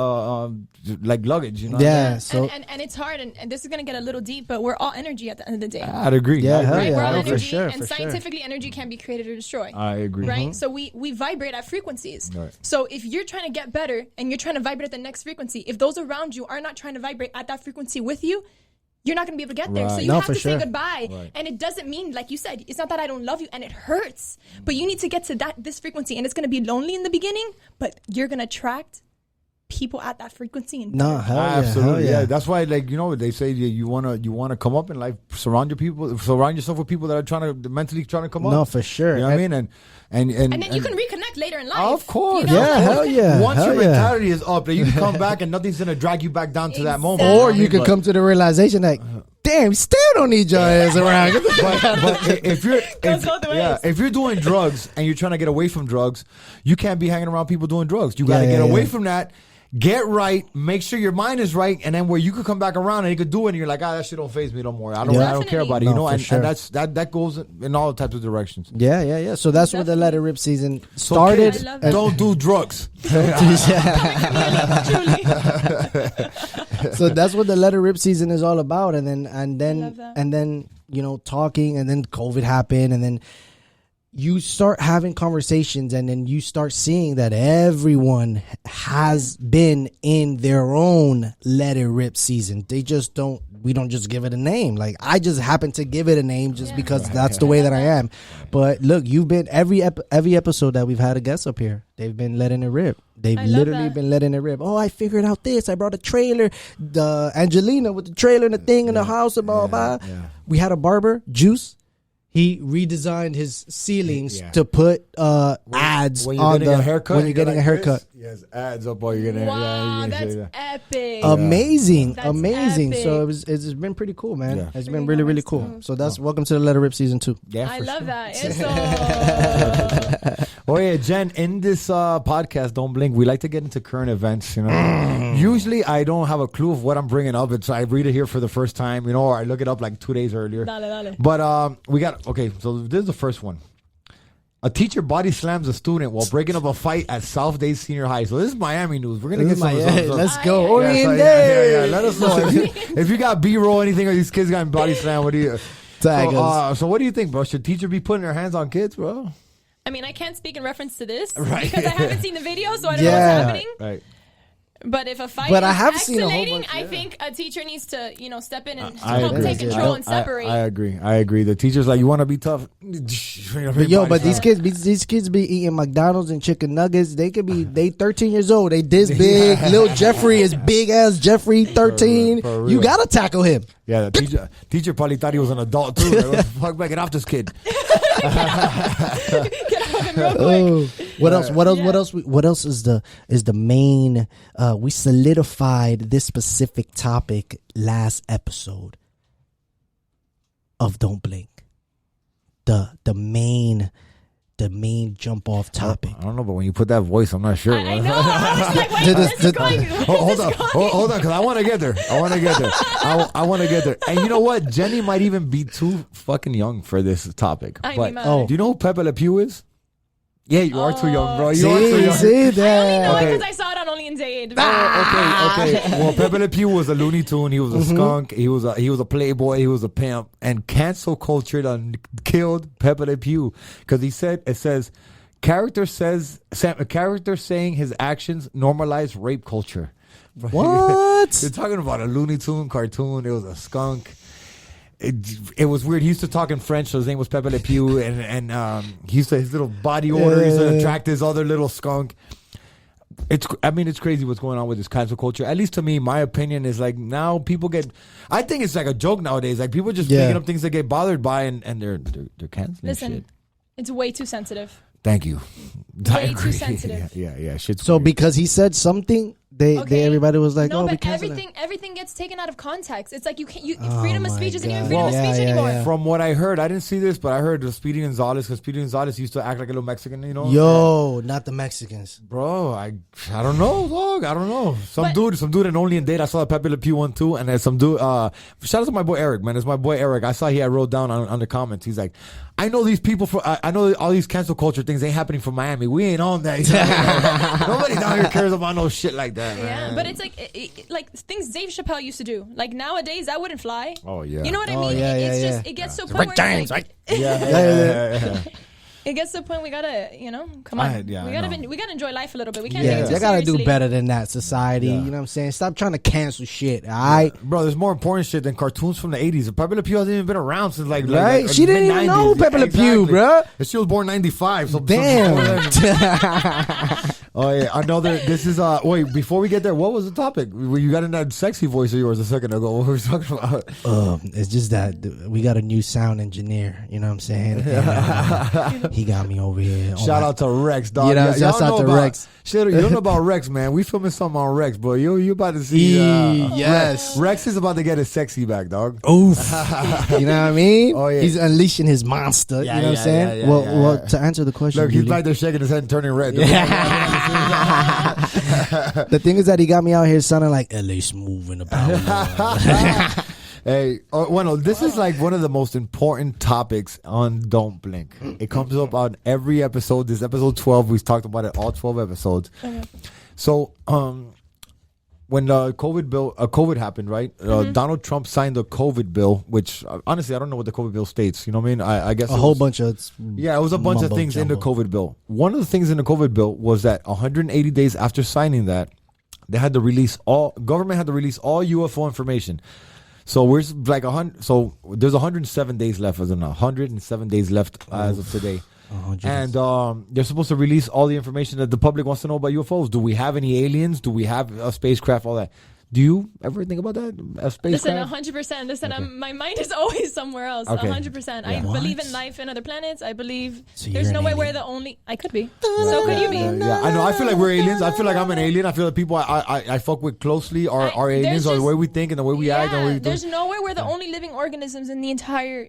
like luggage, you know? Yeah. So and it's hard, and this is gonna get a little deep, but we're all energy at the end of the day. I'd agree. Yeah, hell Right? yeah. We're all No, energy, for sure, and scientifically, energy can be created or destroyed. I agree. Right? So we vibrate at frequencies. Right. So if you're trying to get better and you're trying to vibrate at the next frequency, if those around you are not trying to vibrate at that frequency with you, you're not going to be able to get there. So Right. you No, have for to sure. say goodbye. Right. And it doesn't mean, like you said, it's not that I don't love you and it hurts, but you need to get to this frequency, and it's going to be lonely in the beginning, but you're going to attract people at that frequency. And no, hell yeah, Absolutely, hell yeah. yeah. That's why, like, you know, they say you wanna come up in life. Surround yourself with people that are mentally trying to come up. No, for sure. You know what I mean? And then you can reconnect later in life. Of course, you know? Yeah, hell yeah. Once hell your yeah. mentality is up, that you can come back and nothing's gonna drag you back down to that moment. Or you I mean, could come to the realization like, damn, still don't need your ass around. Get the fuck out of But if you're Goes both ways. if you're doing drugs and you're trying to get away from drugs, you can't be hanging around people doing drugs. You got to Yeah, get yeah, away yeah. from that. Get right, make sure your mind is right, and then where you could come back around and you could do it, and you're like, that shit don't faze me no more. I don't care about it, No, you know. for And, sure. and that goes in all types of directions. Yeah. So that's where the Let It Rip season So started. kids, I love that. don't do drugs. So that's what the Let It Rip season is all about. And love that. then you know, talking, and then COVID happened, and then you start having conversations, and then you start seeing that everyone has been in their own Let It Rip season. We don't just give it a name. Like, I just happen to give it a name just because that's the way that I am. But look, you've been every episode that we've had a guest up here, they've been letting it rip. They've I love literally that. been letting it rip. Oh, I figured out this. I brought a trailer. The Angelina with the trailer and the thing in the house and blah, blah, blah. yeah. We had a barber, Juice. He redesigned his ceilings Yeah. to put ads When you're on getting a haircut, when you're getting a haircut. Yes, ads up while you're getting Wow, yeah, that's yeah. epic. Amazing, That's amazing. epic. So it's been pretty cool, man. Yeah. It's been really, really cool. So that's welcome to the Let It Rip season 2. Yeah, I for love sure. that. Eso. Oh yeah, Jen, in this podcast, Don't Blink, we like to get into current events, you know. Usually I don't have a clue of what I'm bringing up. I read it here for the first time, you know, or I look it up like 2 days earlier. Dale. But we got, so this is the first one. A teacher body slams a student while breaking up a fight at South Day Senior High. So this is Miami news. We're going to get some results. Let's go. Yeah, Orient so, Day. Let us know. If you got B-roll, anything, or these kids got body slam, what do you... Tag us. So what do you think, bro? Should teacher be putting their hands on kids, bro? I mean, I can't speak in reference to this Right. because I haven't seen the video, so I don't know Yeah. what's happening. Right. But if a fight But is I have seen a whole escalating, bunch, I yeah. think a teacher needs to, step in and I help agree. take control and separate. I agree. The teacher's like, you want to be tough? But these kids be eating McDonald's and chicken nuggets. They 13 years old. They this big. Little Jeffrey is big as Jeffrey, 13. For real. You gotta tackle him. Yeah, the teacher probably thought he was an adult too. Like, what the fuck, man, get off this kid. Get off him real quick. Oh, what else? Yeah. What else is the main? We solidified this specific topic last episode of Don't Blink. The main jump off topic. I don't know, but when you put that voice, I'm not sure. I know. I was like, wait, this is going. Hold on, because I want to get there. I want to get there. And you know what? Jenny might even be too fucking young for this topic. I'd be But mad. do you know who Pepe Le Pew is? Yeah, you are too young, bro. You are too See young. see I only know that. it Okay. because I saw it on Only in Zaid. Okay. Well, Pepe Le Pew was a Looney Tune. He was a skunk. He was a playboy. He was a pimp. And cancel culture done killed Pepe Le Pew because it says character saying his actions normalize rape culture. What? They're talking about a Looney Tune cartoon. It was a skunk. It was weird. He used to talk in French, so his name was Pepe Le Pew, and he used to his little body odor used to attract this other little skunk. It's crazy what's going on with this cancel culture. At least to me, my opinion is like now people I think it's like a joke nowadays. Like people just making up things they get bothered by, and they're canceling Listen, shit. it's way too sensitive. Thank you. I Way too agree. sensitive. Yeah. Shit's So weird. because he said something, everybody was like, no, oh, but we canceled everything gets taken out of context. It's like you can't. Oh Freedom of my speech isn't even God. freedom of speech anymore. From what I heard, I didn't see this, but I heard Speedy Gonzalez, because Speedy Gonzalez used to act like a little Mexican, you know? Yo, not the Mexicans. Bro, I don't know, dog. I don't know. Some dude in Only in Date. I saw the Pepe Le Pew one too, and then some dude. Shout out to my boy Eric, man. It's my boy Eric. I saw he had wrote down on the comments. He's like, I know these people I know all these cancel culture things ain't happening from Miami. We ain't on that. Nobody down here cares about no shit like that, man. Yeah, but it's like like things Dave Chappelle used to do. Like nowadays, that wouldn't fly. Oh yeah. You know what I mean? It's just it gets to a point where James, like, Yeah. it gets to a point we gotta, come on. We gotta enjoy life a little bit. We can't take it Yeah, too they gotta seriously. do better than that, society. Yeah. You know what I'm saying? Stop trying to cancel shit, all right? Bro, there's more important shit than cartoons from the 80s. Pepe Le Pew hasn't even been around since like Right? She didn't even know mid-90s. Pepe Le Pew, bro. And she was born 95. So Damn. Oh yeah, this is wait, before we get there, what was the topic? You got in that sexy voice of yours a second ago. What were we talking about? It's just that we got a new sound engineer, you know what I'm saying? And, he got me over here. Shout out to Rex, dog. You know, Y'all shouts out know to about- Rex. Shit, you don't know about Rex, man. We filming something on Rex, but you about to see yes. Rex is about to get his sexy back, dog. Oof. You know what I mean? Oh, yeah. He's unleashing his monster. Yeah, you know what I'm saying? yeah, well, yeah. to answer the question, Look, he's Uly, back there shaking his head and turning red. the thing is that he got me out here sounding like LA Smooth about. Hey, bueno, this is like one of the most important topics on Don't Blink. It comes up on every episode. This episode 12, we've talked about it all 12 episodes. Okay. So, when the COVID happened, right? Donald Trump signed the COVID bill, which honestly, I don't know what the COVID bill states. You know what I mean? I guess a whole bunch of it was a bunch of things in the COVID bill. One of the things in the COVID bill was that 180 days after signing that, they had to release government had to release all UFO information. So we're like 100. So there's 107 days left, as in 107 days left as of today. And they're supposed to release all the information that the public wants to know about UFOs. Do we have any aliens? Do we have a spacecraft? All that. Do you ever think about that? A spacecraft? Listen, 100%. Listen, Okay. my mind is always somewhere else. Okay. 100%. I What? believe in life in other planets. I believe So there's you're no an way alien. we're the only. I could be. So could you be? Yeah, I know. I feel like we're aliens. I feel like I'm an alien. I feel like people I fuck with closely are aliens, there's or the just- way we think and the way we act and the way we do. There's no way we're the only living organisms in the entire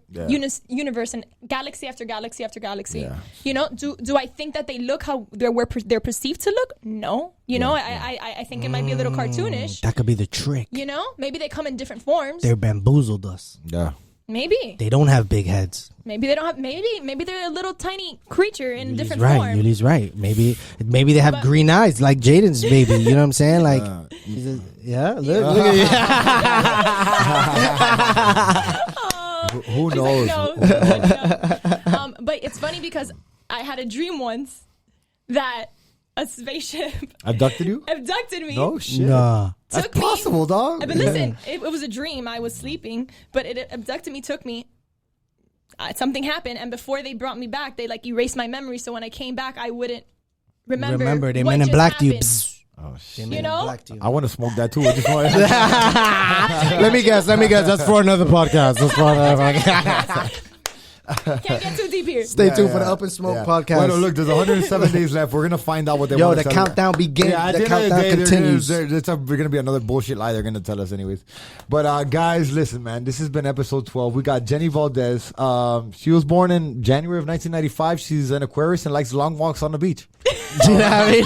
universe and galaxy after galaxy after galaxy. Yeah. You know, do I think that they look how they're perceived to look? No. You know, I think it might be a little cartoonish. that could be the trick. You know, maybe they come in different forms. They bamboozled us. Yeah. Maybe. They don't have big heads. Maybe they don't have. Maybe they're a little tiny creature in Yuli's different right. form. Yuli's right. Maybe they have But- green eyes like Jaden's baby. You know what I'm saying? Like, yeah. Look at you. Who knows? No. But it's funny because I had a dream once that a spaceship Abducted you? abducted me. No shit. Nah. That's Took me- possible, dog. But listen, it was a dream. I was sleeping, but it abducted me, took me. Something happened, and before they brought me back, they like erased my memory. So when I came back, I wouldn't remember. They what men in just black to you. happened. Psst. Oh They shit. men in know? black to you. I want to smoke that too. I just want Let me guess. That's for another podcast. Can't get too deep here. Stay tuned for the yeah, Up and Smoke yeah. podcast. Well, look, there's 107 days left. We're gonna find out what they Yo, want the to tell us. countdown begins. Yeah, at The the end of the countdown day, continues. There's gonna be another bullshit lie they're gonna tell us anyways. But guys, listen, man, this has been episode 12. We got Jenny Valdes. She was born in January of 1995. She's an Aquarius and likes long walks on the beach. Do you know what I mean?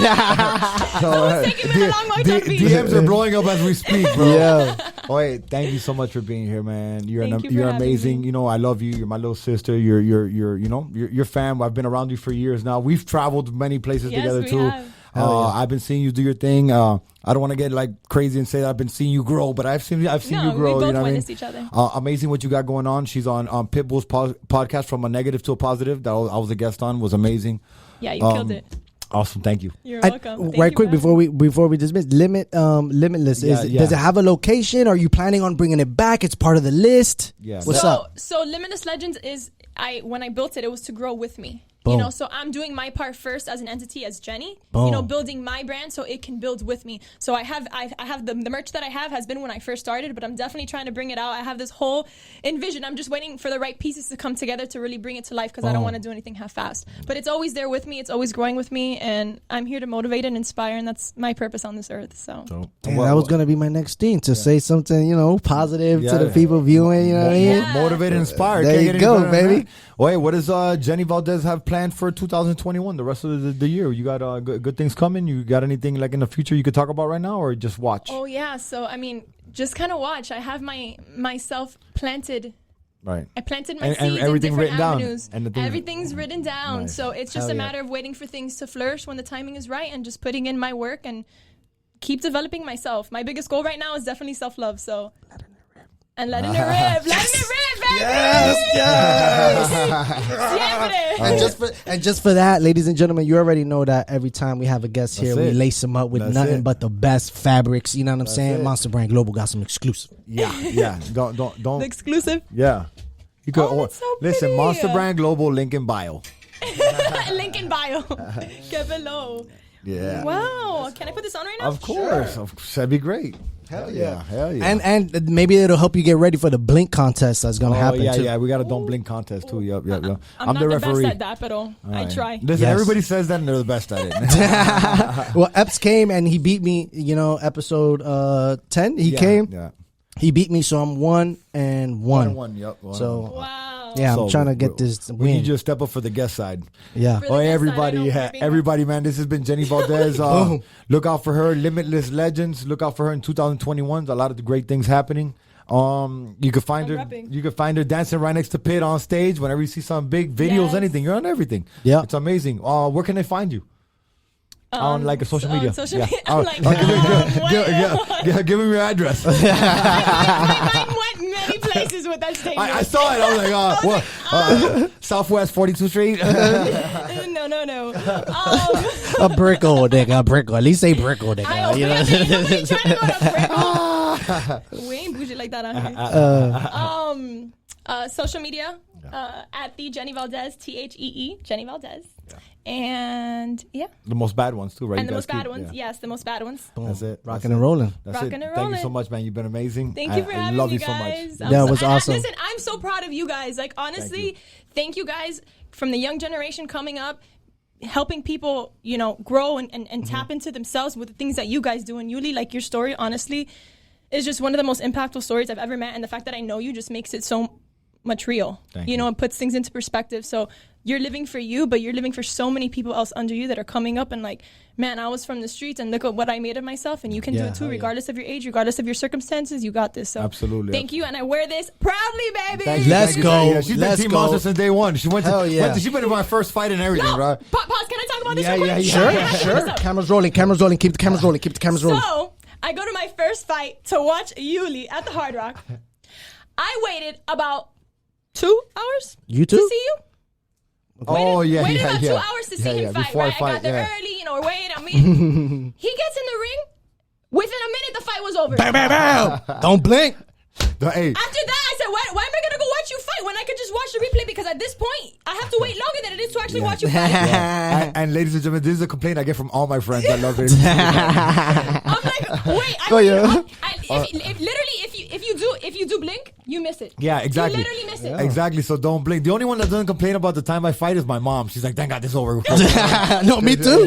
Someone's taking me for long walks on the beach. DMs are blowing up as we speak, bro. Yeah. Oh, wait, thank you so much for being here, man. You're Thank you for you're having amazing. me. You know, I love you. You're my little sister. You're fam. I've been around you for years now. We've traveled many places Yes, together we too. have. I've been seeing you do your thing. I don't want to get like crazy and say that I've been seeing you grow, but I've seen you No, grow. we both you know what I mean? witnessed each other. Amazing what you got going on. She's on Pitbull's podcast, From a Negative to a Positive. That I was a guest on. Was amazing. Yeah, you killed it. Awesome. Thank you. You're welcome. Thank Right you quick for before we dismiss, Limitless. Yeah. Does it have a location? Are you planning on bringing it back? It's part of the list. Yeah. What's up? So Limitless Legends is when I built it, it was to grow with me. You Boom. know, so I'm doing my part first as an entity, as Jenny. Boom. You know, building my brand so it can build with me. So I have the merch that I have has been when I first started, but I'm definitely trying to bring it out. I have this whole envision. I'm just waiting for the right pieces to come together to really bring it to life because I don't want to do anything half-assed. But it's always there with me. It's always growing with me, and I'm here to motivate and inspire, and that's my purpose on this earth. So And that was gonna be my next thing, to say something, you know, positive to the Yeah. people viewing. You know what I mean? Motivate and inspire. There Can't you get any go, better than baby. that. Wait, what does Jenny Valdes have planned for 2021? The rest of the year, you got good things coming. You got anything like in the future you could talk about right now, or just watch? Oh yeah, so I mean, just kind of watch. I have myself planted. Right. I planted my And seeds in everything different written down. avenues. And the things- Everything's written down. Nice. So it's just Hell a yeah. matter of waiting for things to flourish when the timing is right and just putting in my work and keep developing myself. My biggest goal right now is definitely self-love. So and letting it rip. Letting it rip, baby. Yes. Siempre. And just for that, ladies and gentlemen, you already know that every time we have a guest here, That's we it. lace them up with That's nothing it. but the best fabrics. You know what I'm saying? it. Monster Brand Global got some exclusive. Yeah. Don't. The exclusive. Yeah. You could Oh, that's so listen. pretty. Monster Brand Global, link in bio. Link in bio. Get below. Yeah. Wow. Can I put this on right now? Of course. That'd be great. Hell yeah. Hell yeah. And maybe it'll help you get ready for the blink contest that's gonna happen too. Yeah. We got a don't blink contest too. Yep. I'm the not the referee. best at that, but I Right. try. Listen, Yes. everybody says that and they're the best at it. Well, Epps came and he beat me. You know, episode 10. He came. Yeah. He beat me, so I'm 1-1. 1-1. Yep. 1-1. So Wow. yeah, I'm So trying to get this We win. need you to step up for the guest side. Yeah. For the Oh, guest side, everybody, I know yeah, we're being- everybody, man. This has been Jenny Valdes. Boom. Look out for her, Limitless Legends. Look out for her in 2021. A lot of the great things happening. You could find I'm her. repping. You could find her dancing right next to Pitt on stage. Whenever you see some big videos, Yes. anything, you're on everything. Yeah. It's amazing. Where can they find you? On like a social on media. social Yeah. media. Oh, I'm like, give me- what? give me your address. I went many places with that statement. I saw it. I was like, Southwest 42th Street. No. A brickle, nigga. A brickle. At least say brickle, nigga. I You know? trying to go to Brickell. We ain't bougie like that on here. Social media at the Jenny Valdes, THEE, Jenny Valdes. And yeah. The most bad ones too, right? And You the guys most bad keep- ones. yeah. Yes, the most bad ones. That's it. Rocking and rolling. That's Rocking it. and Thank you so rolling. much, man. You've been amazing. Thank you for having love me, you so much. guys. That was awesome. Listen, I'm so proud of you guys. Like, honestly, thank you guys from the young generation coming up, helping people, you know, grow and tap into themselves with the things that you guys do. And Uly, like, your story, honestly, is just one of the most impactful stories I've ever met. And the fact that I know you just makes it so much real. Thank You you. know, it puts things into perspective. So you're living for you, but you're living for so many people else under you that are coming up and like, man, I was from the streets and look at what I made of myself, and you can do Yeah, it too, hell yeah. regardless of your age, regardless of your circumstances. You got this. So Absolutely. thank you, and I wear this proudly, baby. Thank you, Let's thank you, go. thank you. Yeah, she's Let's been Team go. Monster since day one. She went to, Hell yeah. she been in my first fight and everything, No, bro. pause. Can I talk about this? Yeah, real quick? yeah, Sure, I have to sure. bring this up. Cameras rolling. Cameras rolling. Keep the cameras rolling. Keep the cameras rolling. So I go to my first fight to watch Uly at the Hard Rock. I waited about 2 hours You too? to see you. Oh yeah, Waited yeah, about yeah. 2 hours to see him fight. Before Right, I got there yeah. early. You know, we're waiting. I'm meeting. He gets in the ring. Within a minute, the fight was over. Bam, bam, bam. Don't blink. Hey, After that, I said, why am I going to go watch you fight when I could just watch the replay? Because at this point, I have to wait longer than it is to actually watch you fight. and ladies and gentlemen, this is a complaint I get from all my friends. I love it. I'm like, wait, Oh, yeah. if you do blink, you miss it. Yeah, exactly. You literally miss it. Exactly. So don't blink. The only one that doesn't complain about the time I fight is my mom. She's like, "Thank God this is over." No, me too.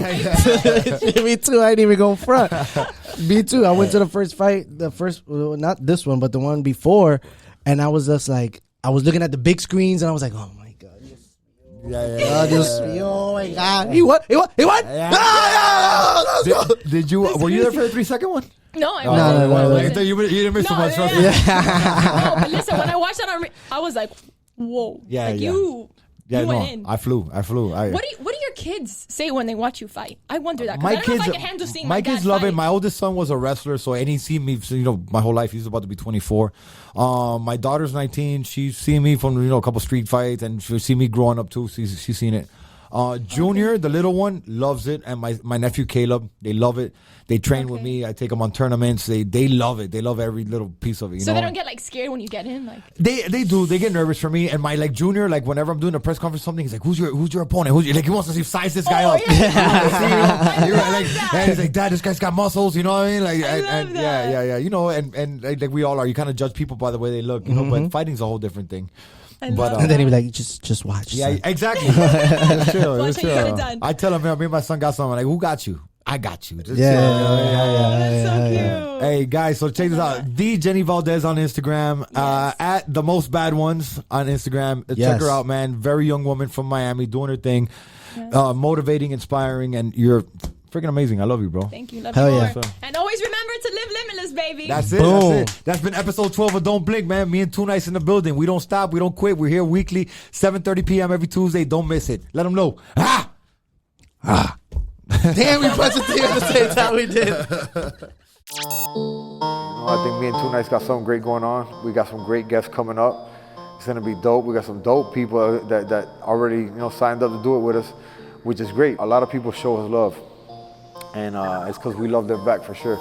Me too. I ain't even go front. Me too. I went to the first fight, well, not this one, but the one before, and I was just like, I was looking at the big screens, and I was like, oh my god. Oh my god. He won. Yeah. Let's go. Did you? Were you there for the 3-second one? No, I No, wasn't. no. You didn't miss too No, much. Trust yeah. me. No, but listen, when I watched that I was like, whoa. Yeah, like yeah. you Yeah, went no, in. I flew. What do your kids say when they watch you fight? I wonder that. 'cause My I don't know kids, if I can handle seeing my my kids dad love fight. it. My oldest son was a wrestler, so and he's seen me, my whole life. He's about to be 24. My daughter's 19. She's seen me from a couple street fights, and she's seen me growing up too. She's seen it. Junior, the little one, loves it, and my nephew Caleb, they love it. They train with me. I take them on tournaments. They love it. They love every little piece of it. So they don't get like scared when you get in, like they do. They get nervous for me. And my like junior, like whenever I'm doing a press conference or something, he's like, "Who's your opponent? Like he wants to size this guy up." And he's like, "Dad, this guy's got muscles." You know what I mean? Like, and yeah. You know, and like we all are. You kind of judge people by the way they look. You know, but fighting's a whole different thing. And then he'd be like, just watch. Yeah, son. Exactly. It's chill. Watch how you get it done. I tell him, man, me and my son got something. Like, who got you? I got you. Just That's so cute. Hey guys, so check this out. The Jenny Valdes on Instagram, at the most bad ones on Instagram. Check her out, man. Very young woman from Miami doing her thing, motivating, inspiring, and you're freaking amazing. I love you, bro. Thank you. Love Hell you yeah. more. And always remember to live limitless, baby. That's it. Boom. That's it. That's been episode 12 of Don't Blink, man. Me and Two Nights in the building. We don't stop. We don't quit. We're here weekly, 7:30 p.m. every Tuesday. Don't miss it. Let them know. Damn, we pressed it at the same time we did. I think me and Two Nights got something great going on. We got some great guests coming up. It's gonna be dope. We got some dope people that already signed up to do it with us, which is great. A lot of people show us love, and it's because we love them back for sure.